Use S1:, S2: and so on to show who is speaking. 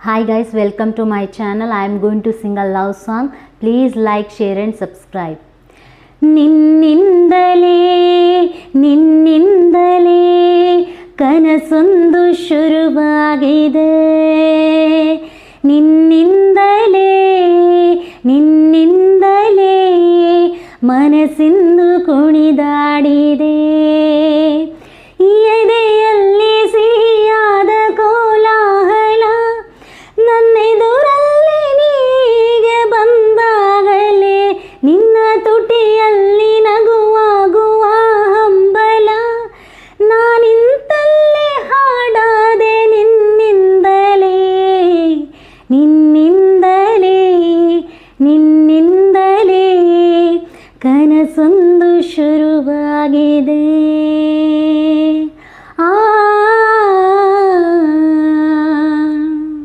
S1: Hi guys, welcome to my channel. I am going to sing a love song. Please like, share and subscribe. ನಿನ್ನಿಂದಲೇ ನಿನ್ನಿಂದಲೇ ಕನಸೊಂದು ಶುರುವಾಗಿದೆ. ನಿನ್ನಿಂದಲೇ